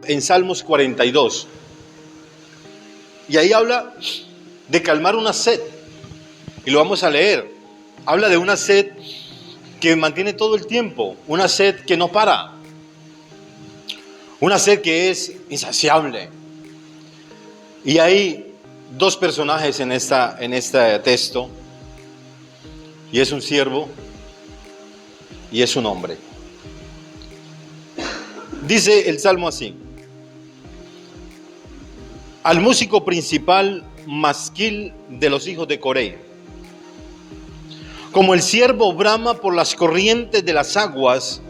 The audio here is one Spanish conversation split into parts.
en Salmos 42. Y ahí habla de calmar una sed. Y lo vamos a leer. Habla de una sed que mantiene todo el tiempo. Una sed que no para. Una sed que es insaciable. Y hay dos personajes en este texto. Y es un siervo y es un hombre. Dice el Salmo así: al músico principal, masquil de los hijos de Coré. Como el ciervo brama por las corrientes de las aguas,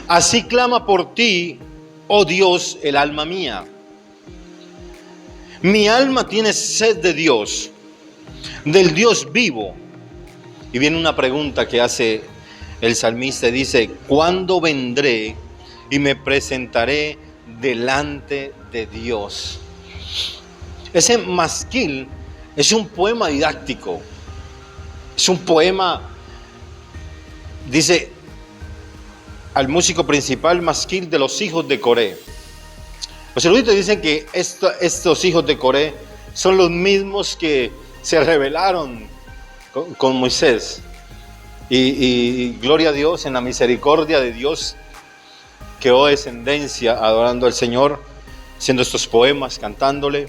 así clama por ti, oh Dios, el alma mía. Mi alma tiene sed de Dios, del Dios vivo. Y viene una pregunta que hace el salmista, dice: ¿cuándo vendré y me presentaré delante de Dios? Ese masquil es un poema didáctico, es un poema, dice, al músico principal, masquil de los hijos de Coré. Los eruditos dicen que estos hijos de Coré son los mismos que se rebelaron con Moisés. Y gloria a Dios, en la misericordia de Dios, quedó descendencia adorando al Señor, haciendo estos poemas, cantándole.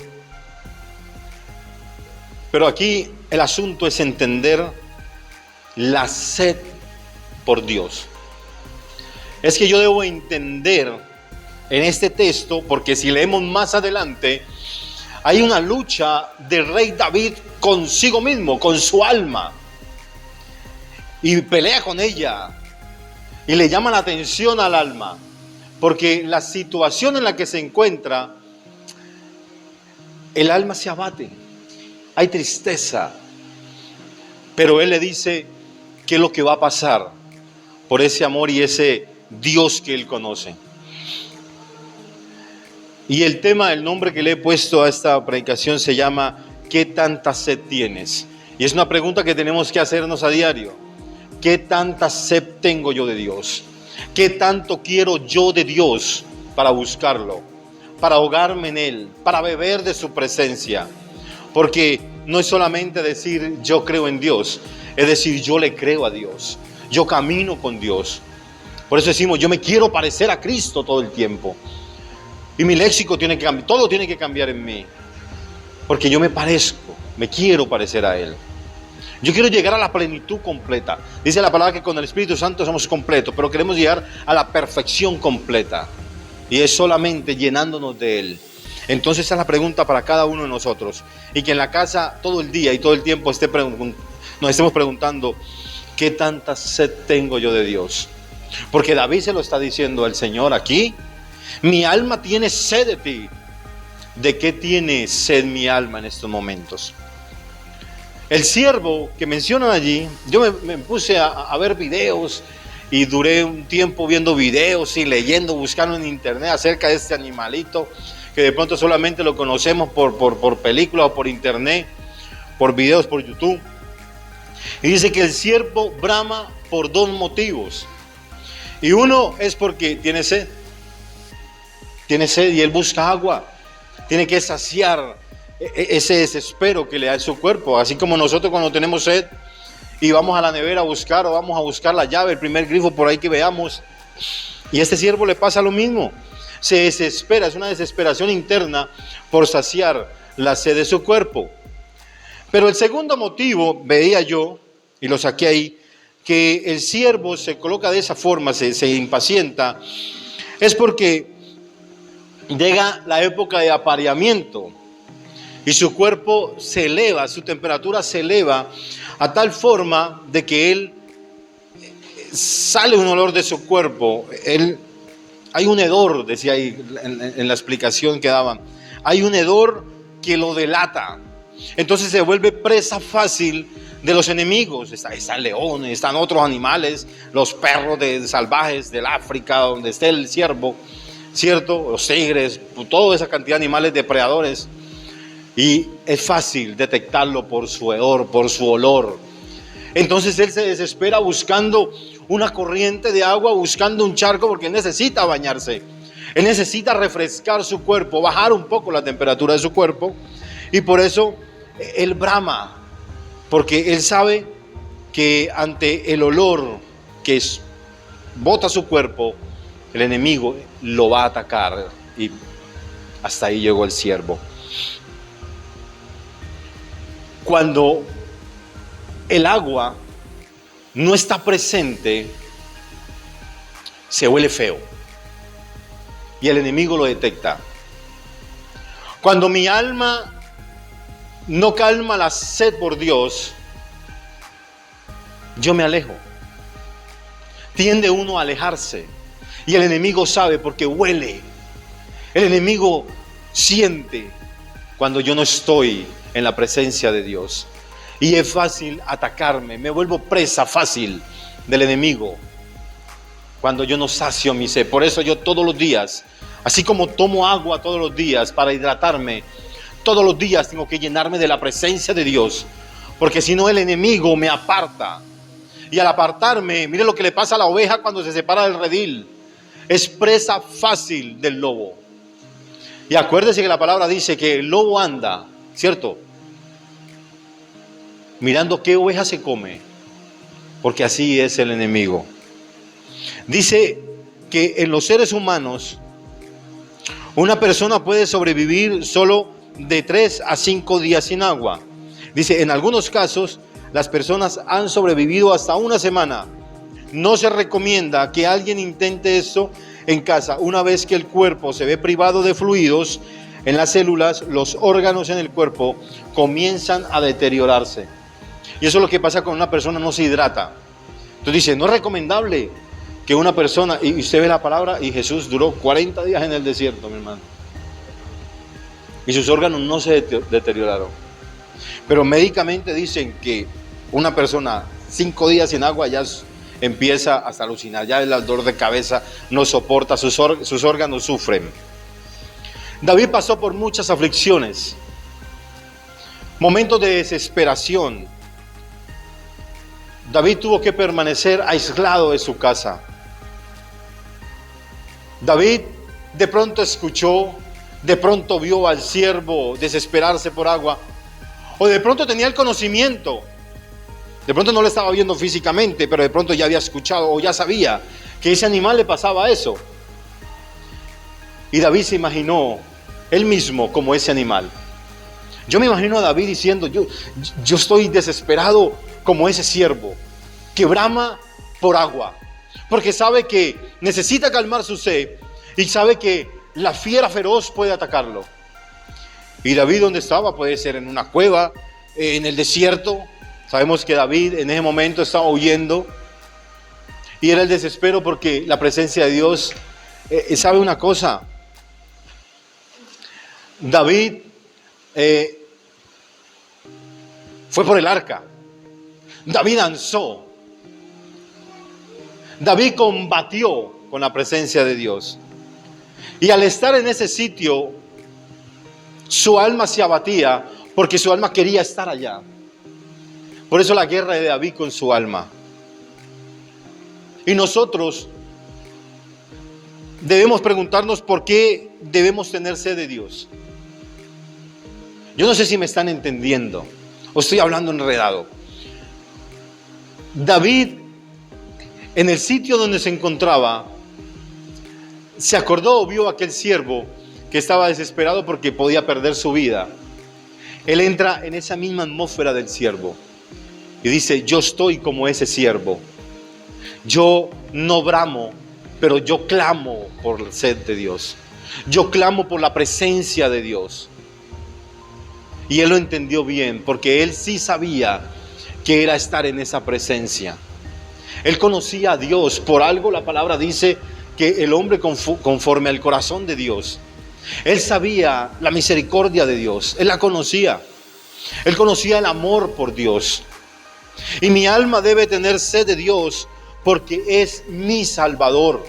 Pero aquí el asunto es entender la sed por Dios. Es que yo debo entender en este texto, porque si leemos más adelante, hay una lucha del rey David consigo mismo, con su alma. Y pelea con ella. Y le llama la atención al alma. Porque la situación en la que se encuentra, el alma se abate. Hay tristeza. Pero él le dice qué es lo que va a pasar por ese amor y ese Dios que él conoce. Y el tema, el nombre que le he puesto a esta predicación se llama ¿qué tanta sed tienes? Y es una pregunta que tenemos que hacernos a diario. ¿Qué tanta sed tengo yo de Dios? ¿Qué tanto quiero yo de Dios para buscarlo? Para ahogarme en Él, para beber de su presencia. Porque no es solamente decir yo creo en Dios, es decir yo le creo a Dios. Yo camino con Dios. Por eso decimos yo me quiero parecer a Cristo todo el tiempo. Y mi léxico tiene que cambiar, todo tiene que cambiar en mí. Porque yo me parezco, me quiero parecer a Él. Yo quiero llegar a la plenitud completa. Dice la palabra que con el Espíritu Santo somos completos, pero queremos llegar a la perfección completa. Y es solamente llenándonos de Él. Entonces esa es la pregunta para cada uno de nosotros. Y que en la casa todo el día y todo el tiempo nos estemos preguntando, ¿qué tanta sed tengo yo de Dios? Porque David se lo está diciendo al Señor aquí. Mi alma tiene sed de ti. ¿De qué tiene sed mi alma en estos momentos? El siervo que mencionan allí, yo me puse a ver videos y duré un tiempo viendo videos y leyendo, buscando en internet acerca de este animalito, que de pronto solamente lo conocemos por películas o por internet, por videos, por YouTube. Y dice que el siervo brama por dos motivos. Y uno es porque tiene sed. Tiene sed y él busca agua. Tiene que saciar ese desespero que le da en su cuerpo. Así como nosotros cuando tenemos sed y vamos a la nevera a buscar o vamos a buscar la llave, el primer grifo por ahí que veamos. Y a este siervo le pasa lo mismo. Se desespera, es una desesperación interna por saciar la sed de su cuerpo. Pero el segundo motivo, veía yo, y lo saqué ahí, que el siervo se coloca de esa forma, se impacienta, es porque llega la época de apareamiento y su cuerpo se eleva, su temperatura se eleva a tal forma de que él sale un olor de su cuerpo. Hay un hedor, decía ahí en la explicación que daban, hay un hedor que lo delata. Entonces se vuelve presa fácil de los enemigos. Están leones, están otros animales, los perros salvajes del África, donde esté el ciervo, ¿cierto? Los tigres, toda esa cantidad de animales depredadores. Y es fácil detectarlo por su hedor, por su olor. Entonces él se desespera buscando una corriente de agua, buscando un charco, porque necesita bañarse. Él necesita refrescar su cuerpo, bajar un poco la temperatura de su cuerpo. Y por eso Él brama, porque Él sabe que ante el olor que bota su cuerpo, el enemigo lo va a atacar. Y hasta ahí llegó el siervo. Cuando el agua no está presente, se huele feo. Y el enemigo lo detecta. Cuando mi alma no calma la sed por Dios, yo me alejo. Tiende uno a alejarse. Y el enemigo sabe porque huele. El enemigo siente cuando yo no estoy en la presencia de Dios. Y es fácil atacarme. Me vuelvo presa fácil del enemigo cuando yo no sacio mi sed. Por eso yo todos los días, así como tomo agua todos los días para hidratarme, todos los días tengo que llenarme de la presencia de Dios. Porque si no, el enemigo me aparta. Y al apartarme, mire lo que le pasa a la oveja cuando se separa del redil. Es presa fácil del lobo. Y acuérdese que la palabra dice que el lobo anda, ¿cierto?, mirando qué oveja se come, porque así es el enemigo. Dice que en los seres humanos, una persona puede sobrevivir solo de 3 a 5 días sin agua. Dice, en algunos casos, las personas han sobrevivido hasta una semana. No se recomienda que alguien intente esto en casa. Una vez que el cuerpo se ve privado de fluidos en las células, los órganos en el cuerpo comienzan a deteriorarse. Y eso es lo que pasa cuando una persona no se hidrata. Entonces dice, no es recomendable que una persona, y usted ve la palabra, y Jesús duró 40 días en el desierto, mi hermano. Y sus órganos no se deterioraron. Pero médicamente dicen que una persona 5 días sin agua ya empieza hasta alucinar, ya el dolor de cabeza no soporta, sus órganos sufren. David pasó por muchas aflicciones, momentos de desesperación. David tuvo que permanecer aislado de su casa. David de pronto escuchó, de pronto vio al siervo desesperarse por agua, o de pronto tenía el conocimiento. De pronto no lo estaba viendo físicamente, pero de pronto ya había escuchado o ya sabía que ese animal le pasaba eso. Y David se imaginó él mismo como ese animal. Yo me imagino a David diciendo, yo estoy desesperado como ese siervo que brama por agua, porque sabe que necesita calmar su sed y sabe que la fiera feroz puede atacarlo. Y David, ¿dónde estaba? Puede ser en una cueva, en el desierto. Sabemos que David en ese momento estaba huyendo y era el desespero porque la presencia de Dios, ¿sabe una cosa? David fue por el arca. David danzó. David combatió con la presencia de Dios. Y al estar en ese sitio, su alma se abatía porque su alma quería estar allá. Por eso la guerra de David con su alma. Y nosotros debemos preguntarnos por qué debemos tener sed de Dios. Yo no sé si me están entendiendo o estoy hablando enredado. David, en el sitio donde se encontraba, se acordó o vio a aquel siervo que estaba desesperado porque podía perder su vida. Él entra en esa misma atmósfera del siervo y dice, yo estoy como ese siervo. Yo no bramo, pero yo clamo por la sed de Dios. Yo clamo por la presencia de Dios. Y él lo entendió bien, porque él sí sabía que era estar en esa presencia. Él conocía a Dios. Por algo la palabra dice que el hombre conforme al corazón de Dios. Él sabía la misericordia de Dios. Él la conocía. Él conocía el amor por Dios. Y mi alma debe tener sed de Dios porque es mi Salvador.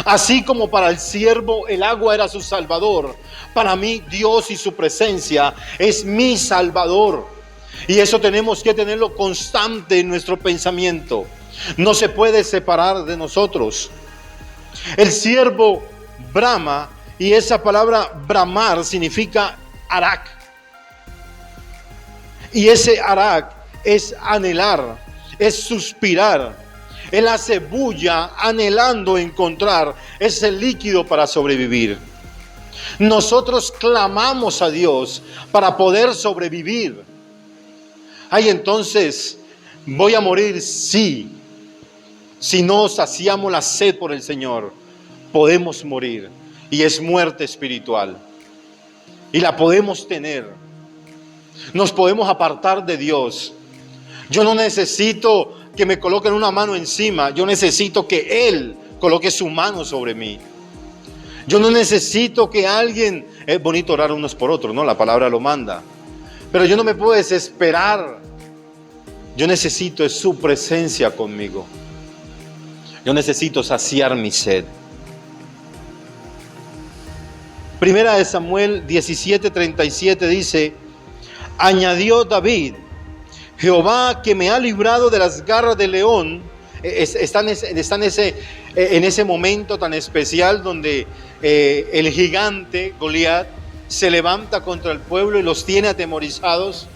Así como para el siervo el agua era su Salvador, para mí Dios y su presencia es mi Salvador. Y eso tenemos que tenerlo constante en nuestro pensamiento. No se puede separar de nosotros. El siervo brama, y esa palabra bramar significa arak. Y ese arak es anhelar, es suspirar. Él hace bulla anhelando encontrar ese líquido para sobrevivir. Nosotros clamamos a Dios para poder sobrevivir. Ay, entonces, ¿voy a morir? Sí. Si no saciamos la sed por el Señor, podemos morir. Y es muerte espiritual. Y la podemos tener. Nos podemos apartar de Dios. Yo no necesito que me coloquen una mano encima. Yo necesito que Él coloque su mano sobre mí. Yo no necesito que alguien... Es bonito orar unos por otros, ¿no? La palabra lo manda. Pero yo no me puedo desesperar. Yo necesito su presencia conmigo. Yo necesito saciar mi sed. Primera de Samuel 17:37 dice: añadió David, Jehová que me ha librado de las garras del león. Está en ese momento tan especial donde el gigante Goliat se levanta contra el pueblo y los tiene atemorizados.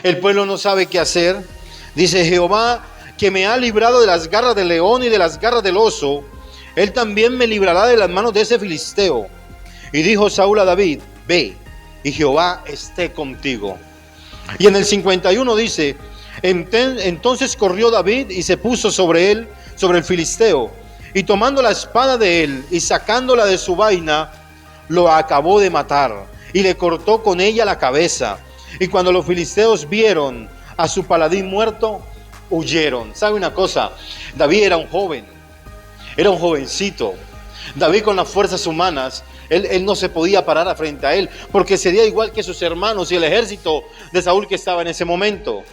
El pueblo no sabe qué hacer. Dice: Jehová que me ha librado de las garras del león y de las garras del oso, Él también me librará de las manos de ese filisteo. Y dijo Saúl a David: ve, y Jehová esté contigo. Y en el 51 dice: entonces corrió David y se puso sobre él, sobre el filisteo, y tomando la espada de él y sacándola de su vaina, lo acabó de matar y le cortó con ella la cabeza. Y cuando los filisteos vieron a su paladín muerto, huyeron. ¿Sabe una cosa? David era un joven, era un jovencito. David, con las fuerzas humanas, él no se podía parar frente a él, porque sería igual que sus hermanos y el ejército de Saúl que estaba en ese momento.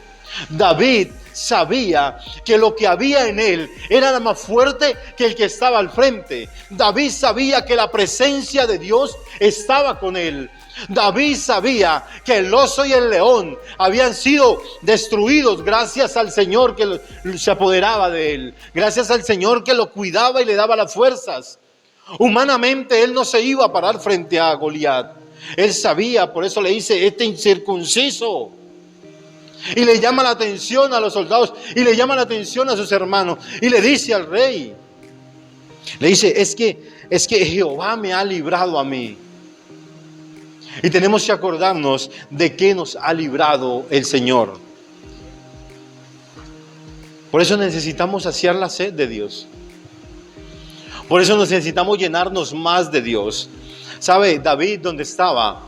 David sabía que lo que había en él era más fuerte que el que estaba al frente. David sabía que la presencia de Dios estaba con él. David sabía que el oso y el león habían sido destruidos gracias al Señor que se apoderaba de él, gracias al Señor que lo cuidaba y le daba las fuerzas. Humanamente él no se iba a parar frente a Goliat. Él sabía, por eso le dice: este incircunciso. Y le llama la atención a los soldados y le llama la atención a sus hermanos y le dice al rey, le dice: es que Jehová me ha librado a mí. Y tenemos que acordarnos de qué nos ha librado el Señor. Por eso necesitamos saciar la sed de Dios. Por eso necesitamos llenarnos más de Dios. ¿Sabe? David, donde estaba,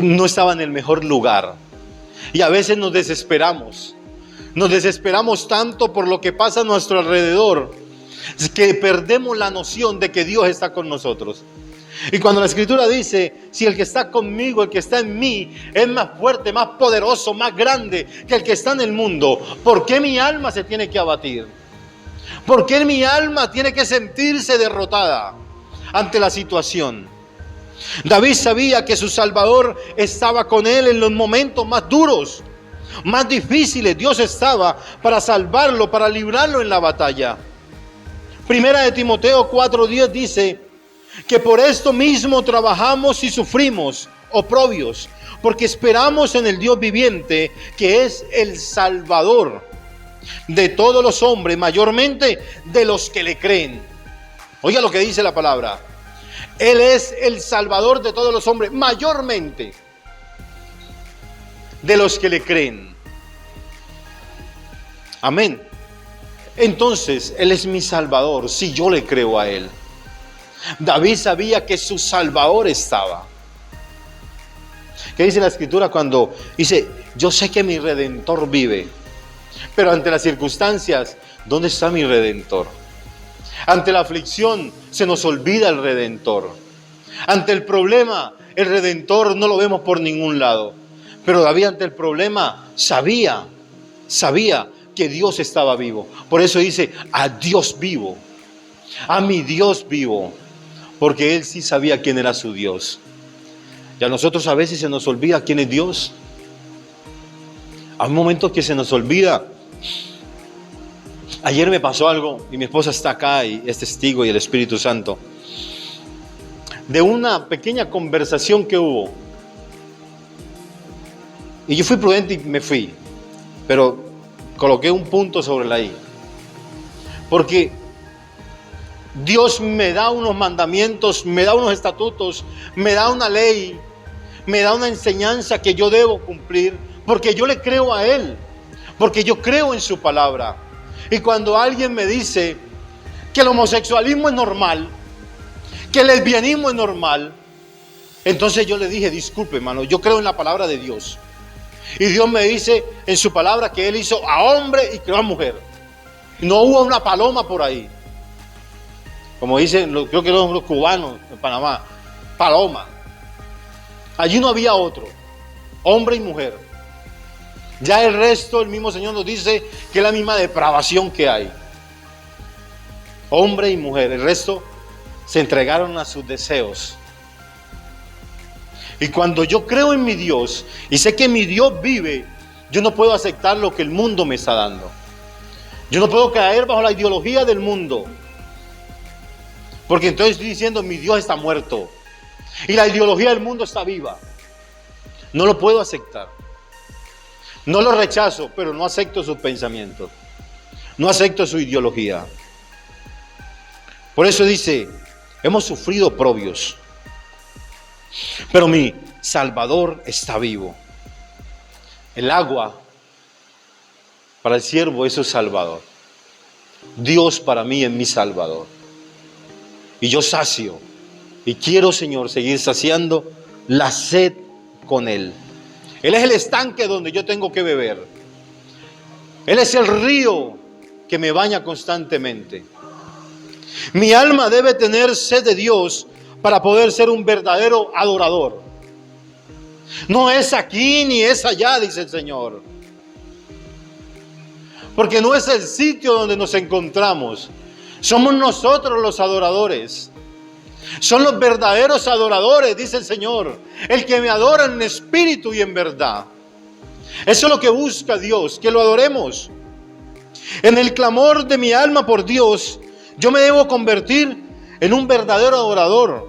no estaba en el mejor lugar. Y a veces nos desesperamos. Nos desesperamos tanto por lo que pasa a nuestro alrededor, que perdemos la noción de que Dios está con nosotros. Y cuando la Escritura dice: si el que está conmigo, el que está en mí, es más fuerte, más poderoso, más grande que el que está en el mundo, ¿por qué mi alma se tiene que abatir? ¿Por qué mi alma tiene que sentirse derrotada ante la situación? David sabía que su Salvador estaba con él en los momentos más duros, más difíciles. Dios estaba para salvarlo, para librarlo en la batalla. Primera de Timoteo 4:10 dice que por esto mismo trabajamos y sufrimos oprobios, porque esperamos en el Dios viviente, que es el Salvador de todos los hombres, mayormente de los que le creen. Oiga lo que dice la palabra: Él es el Salvador de todos los hombres, mayormente de los que le creen. Amén. Entonces, Él es mi Salvador si yo le creo a Él. David sabía que su Salvador estaba. ¿Qué dice la Escritura cuando dice: yo sé que mi Redentor vive? Pero ante las circunstancias, ¿dónde está mi Redentor? Ante la aflicción se nos olvida el Redentor. Ante el problema, el Redentor no lo vemos por ningún lado. Pero David, ante el problema, sabía que Dios estaba vivo. Por eso dice: a Dios vivo, a mi Dios vivo. Porque él sí sabía quién era su Dios. Y a nosotros a veces se nos olvida quién es Dios. Hay momentos que se nos olvida. Ayer me pasó algo y mi esposa está acá y es testigo, y el Espíritu Santo. de una pequeña conversación que hubo. Y yo fui prudente y me fui, pero coloqué un punto sobre la I. Porque Dios me da unos mandamientos, me da unos estatutos, me da una ley, me da una enseñanza que yo debo cumplir, porque yo le creo a Él, porque yo creo en su palabra. Y cuando alguien me dice que el homosexualismo es normal, que el lesbianismo es normal, entonces yo le dije, disculpe, hermano, yo creo en la palabra de Dios. Y Dios me dice en su palabra que Él hizo a hombre y creó a mujer. No hubo una paloma por ahí. Como dicen, creo que los cubanos en Panamá, paloma. Allí no había otro, hombre y mujer. Ya el resto, el mismo Señor nos dice que es la misma depravación que hay. Hombre y mujer, el resto se entregaron a sus deseos. Y cuando yo creo en mi Dios y sé que mi Dios vive, yo no puedo aceptar lo que el mundo me está dando. Yo no puedo caer bajo la ideología del mundo. Porque entonces estoy diciendo, mi Dios está muerto. Y la ideología del mundo está viva. No lo puedo aceptar. No lo rechazo, pero no acepto sus pensamientos. No acepto su ideología. Por eso dice, hemos sufrido oprobios, pero mi Salvador está vivo. El agua para el siervo es su Salvador. Dios para mí es mi Salvador. Y yo sacio. Y quiero, Señor, seguir saciando la sed con Él. Él es el estanque donde yo tengo que beber. Él es el río que me baña constantemente. Mi alma debe tener sed de Dios para poder ser un verdadero adorador. No es aquí ni es allá, dice el Señor. Porque no es el sitio donde nos encontramos. Somos nosotros los adoradores. Son los verdaderos adoradores, dice el Señor. El que me adora en espíritu y en verdad. Eso es lo que busca Dios, que lo adoremos. En el clamor de mi alma por Dios, yo me debo convertir en un verdadero adorador.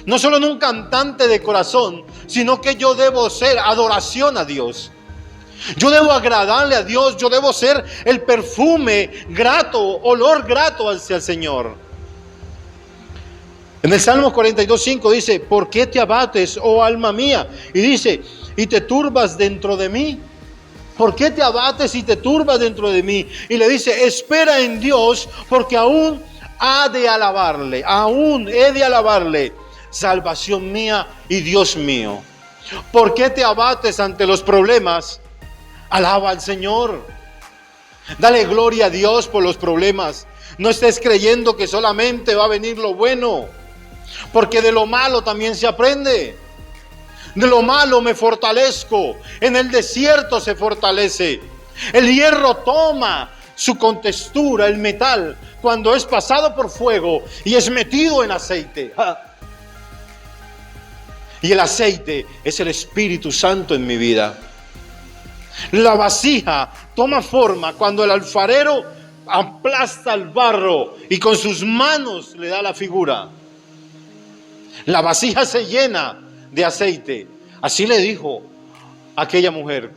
No solo en un cantante de corazón, sino que yo debo ser adoración a Dios. Yo debo agradarle a Dios, yo debo ser el perfume grato, olor grato hacia el Señor. En el Salmo 42:5 dice, ¿por qué te abates, oh alma mía? Y dice, ¿y te turbas dentro de mí? ¿Por qué te abates y te turbas dentro de mí? Y le dice, espera en Dios, porque aún ha de alabarle, aún he de alabarle, salvación mía y Dios mío. ¿Por qué te abates ante los problemas? Alaba al Señor. Dale gloria a Dios por los problemas. No estés creyendo que solamente va a venir lo bueno, porque de lo malo también se aprende. De lo malo me fortalezco. En el desierto se fortalece. El hierro toma su contextura, el metal, cuando es pasado por fuego y es metido en aceite. Y el aceite es el Espíritu Santo en mi vida. La vasija toma forma cuando el alfarero aplasta el barro y con sus manos le da la figura. La vasija se llena de aceite. Así le dijo a aquella mujer,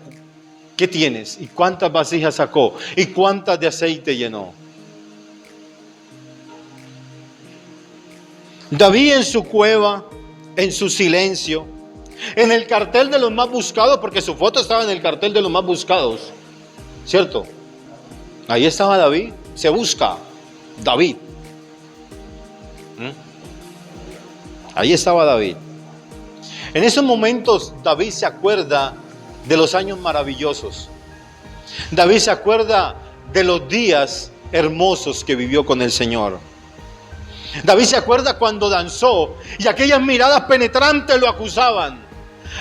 ¿qué tienes? ¿Y cuántas vasijas sacó? ¿Y cuántas de aceite llenó? David en su cueva, en su silencio, en el cartel de los más buscados, porque su foto estaba en el cartel de los más buscados, ¿cierto? Ahí estaba David, se busca David. Ahí estaba David. En esos momentos David se acuerda de los años maravillosos. David se acuerda de los días hermosos que vivió con el Señor. David se acuerda cuando danzó y aquellas miradas penetrantes lo acusaban.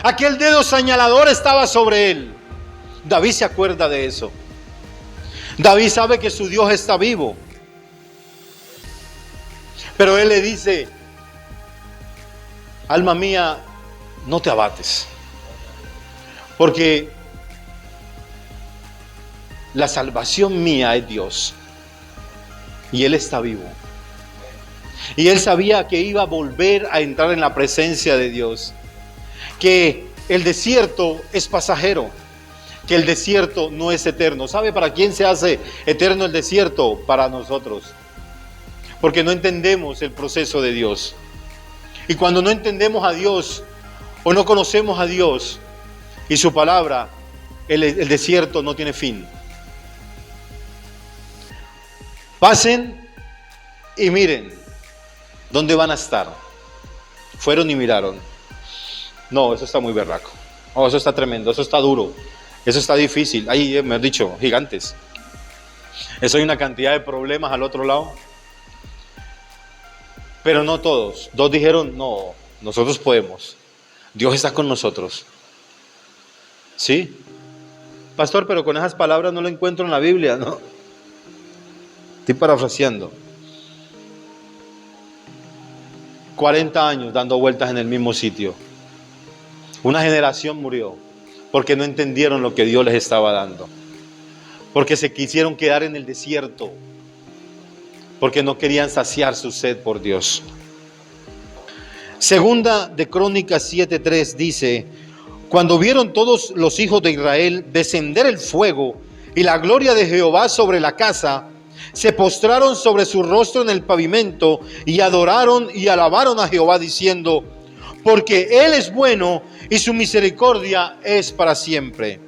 Aquel dedo señalador estaba sobre él. David se acuerda de eso. David sabe que su Dios está vivo. Pero él le dice, alma mía, no te abates, porque la salvación mía es Dios y Él está vivo. Y él sabía que iba a volver a entrar en la presencia de Dios. Que el desierto es pasajero. Que el desierto no es eterno. ¿Sabe para quién se hace eterno el desierto? Para nosotros. Porque no entendemos el proceso de Dios. Y cuando no entendemos a Dios o no conocemos a Dios y su palabra, el desierto no tiene fin. Pasen y miren dónde van a estar. Fueron y miraron. No, eso está muy berraco. Oh, eso está tremendo, eso está duro, eso está difícil. Ahí me han dicho, gigantes. Eso hay una cantidad de problemas al otro lado. Pero no todos. Dos dijeron, no, nosotros podemos. Dios está con nosotros. ¿Sí? Pastor, pero con esas palabras no lo encuentro en la Biblia, ¿no? Estoy parafraseando. 40 años dando vueltas en el mismo sitio. Una generación murió porque no entendieron lo que Dios les estaba dando. Porque se quisieron quedar en el desierto. Porque no querían saciar su sed por Dios. Segunda de Crónicas 7:3 dice: cuando vieron todos los hijos de Israel descender el fuego y la gloria de Jehová sobre la casa, se postraron sobre su rostro en el pavimento y adoraron y alabaron a Jehová diciendo: porque Él es bueno y su misericordia es para siempre.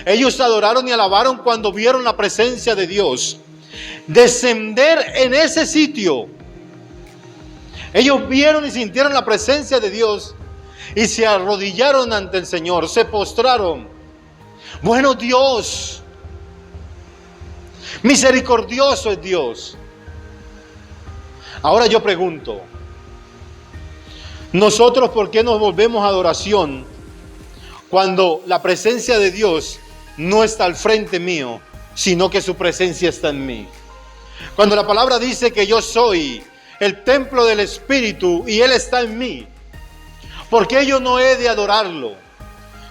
Ellos adoraron y alabaron cuando vieron la presencia de Dios descender en ese sitio. Ellos vieron y sintieron la presencia de Dios y se arrodillaron ante el Señor, se postraron. Bueno, Dios, misericordioso es Dios. Ahora yo pregunto, nosotros, ¿por qué nos volvemos a adoración cuando la presencia de Dios no está al frente mío, sino que su presencia está en mí? Cuando la palabra dice que yo soy el templo del Espíritu y Él está en mí, ¿por qué yo no he de adorarlo?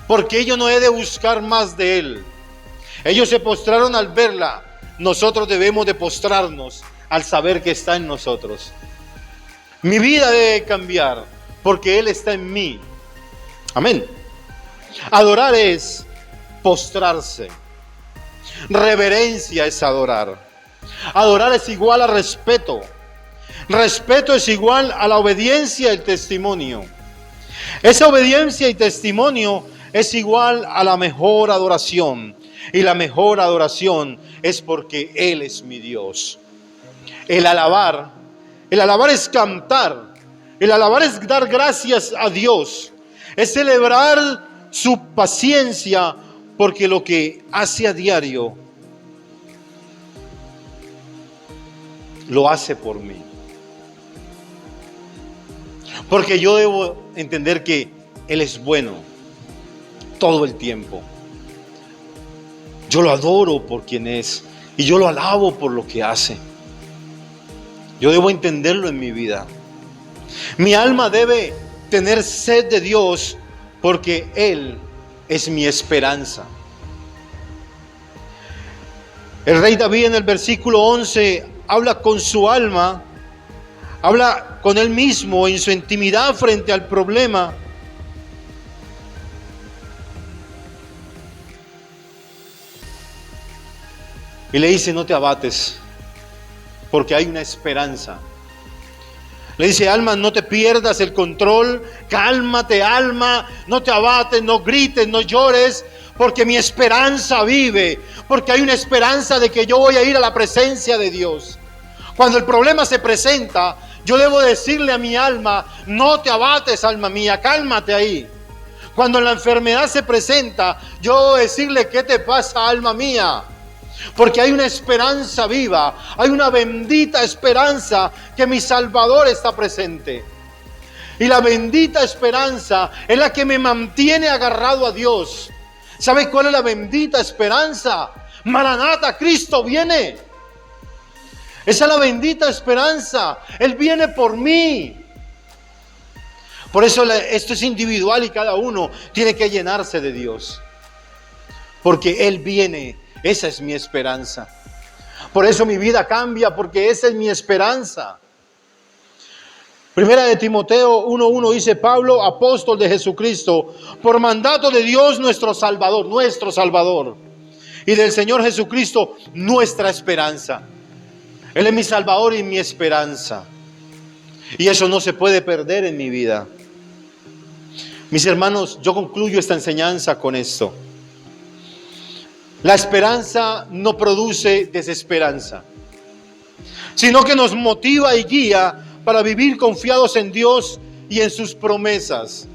¿Por qué yo no he de buscar más de Él? Ellos se postraron al verla. Nosotros debemos de postrarnos al saber que está en nosotros. Mi vida debe cambiar porque Él está en mí. Amén. Adorar es postrarse. Reverencia es adorar. Adorar es igual a respeto. Respeto es igual a la obediencia y el testimonio. Esa obediencia y testimonio es igual a la mejor adoración. Y la mejor adoración es porque Él es mi Dios. El alabar es cantar. El alabar es dar gracias a Dios. Es celebrar su paciencia porque lo que hace a diario lo hace por mí. Porque yo debo entender que Él es bueno todo el tiempo. Yo lo adoro por quien es y yo lo alabo por lo que hace. Yo debo entenderlo en mi vida. Mi alma debe tener sed de Dios porque Él es mi esperanza. El rey David en el versículo 11 habla con su alma, habla con él mismo en su intimidad frente al problema. Y le dice: no te abates, porque hay una esperanza. Le dice: alma, no te pierdas el control, cálmate, alma, no te abates, no grites, no llores, porque mi esperanza vive, porque hay una esperanza de que yo voy a ir a la presencia de Dios. Cuando el problema se presenta, yo debo decirle a mi alma: no te abates, alma mía, cálmate ahí. Cuando la enfermedad se presenta, yo debo decirle: ¿qué te pasa, alma mía? Porque hay una esperanza viva, hay una bendita esperanza que mi Salvador está presente. Y la bendita esperanza es la que me mantiene agarrado a Dios. ¿Sabe cuál es la bendita esperanza? Maranata, Cristo viene. Esa es la bendita esperanza. Él viene por mí. Por eso esto es individual y cada uno tiene que llenarse de Dios. Porque Él viene. Esa es mi esperanza. Por eso mi vida cambia, porque esa es mi esperanza. Primera de Timoteo 1:1 dice: Pablo, apóstol de Jesucristo, por mandato de Dios nuestro Salvador, y del Señor Jesucristo, nuestra esperanza. Él es mi Salvador y mi esperanza. Y eso no se puede perder en mi vida. Mis hermanos, yo concluyo esta enseñanza con esto. La esperanza no produce desesperanza, sino que nos motiva y guía para vivir confiados en Dios y en sus promesas.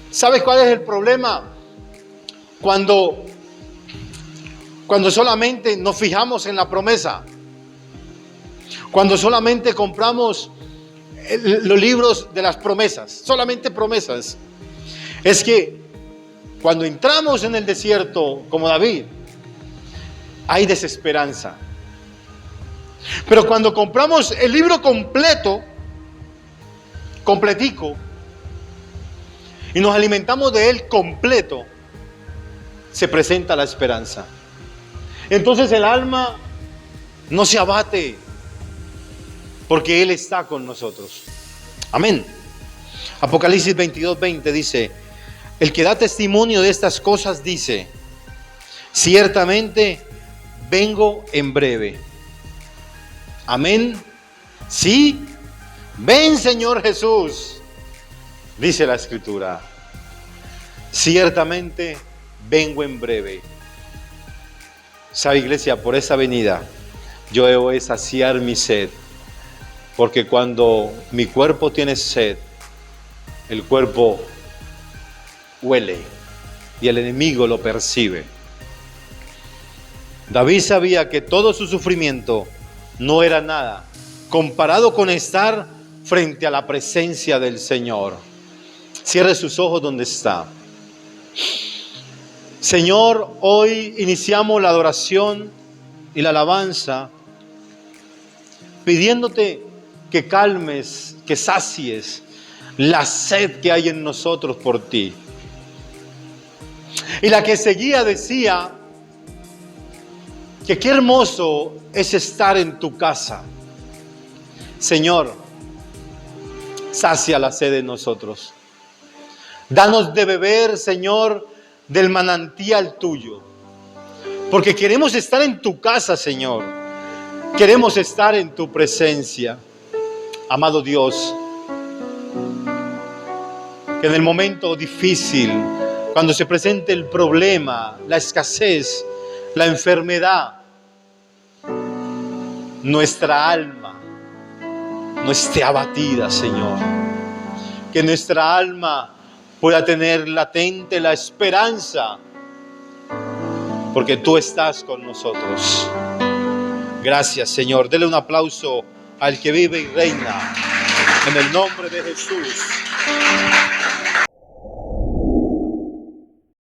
¿Sabes cuál es el problema? Cuando solamente nos fijamos en la promesa, cuando solamente compramos los libros de las promesas, solamente promesas, es que cuando entramos en el desierto, como David, hay desesperanza. Pero cuando compramos el libro completico, y nos alimentamos de él completo, se presenta la esperanza. Entonces el alma no se abate, porque Él está con nosotros. Amén. Apocalipsis 22:20 dice: el que da testimonio de estas cosas dice: ciertamente vengo en breve. Amén. Sí, ven Señor Jesús, dice la Escritura. Ciertamente vengo en breve. ¿Sabe, iglesia? Por esa venida yo debo saciar mi sed, porque cuando mi cuerpo tiene sed, el cuerpo huele y el enemigo lo percibe. David sabía que todo su sufrimiento no era nada comparado con estar frente a la presencia del Señor. Cierre sus ojos donde está. Señor, hoy iniciamos la adoración y la alabanza pidiéndote que calmes, que sacies la sed que hay en nosotros por ti. Y la que seguía decía que qué hermoso es estar en tu casa. Señor, sacia la sed en nosotros. Danos de beber, Señor, del manantial tuyo. Porque queremos estar en tu casa, Señor. Queremos estar en tu presencia. Amado Dios, que en el momento difícil, cuando se presente el problema, la escasez, la enfermedad, nuestra alma no esté abatida, Señor. Que nuestra alma pueda tener latente la esperanza, porque tú estás con nosotros. Gracias, Señor. Dele un aplauso al que vive y reina en el nombre de Jesús.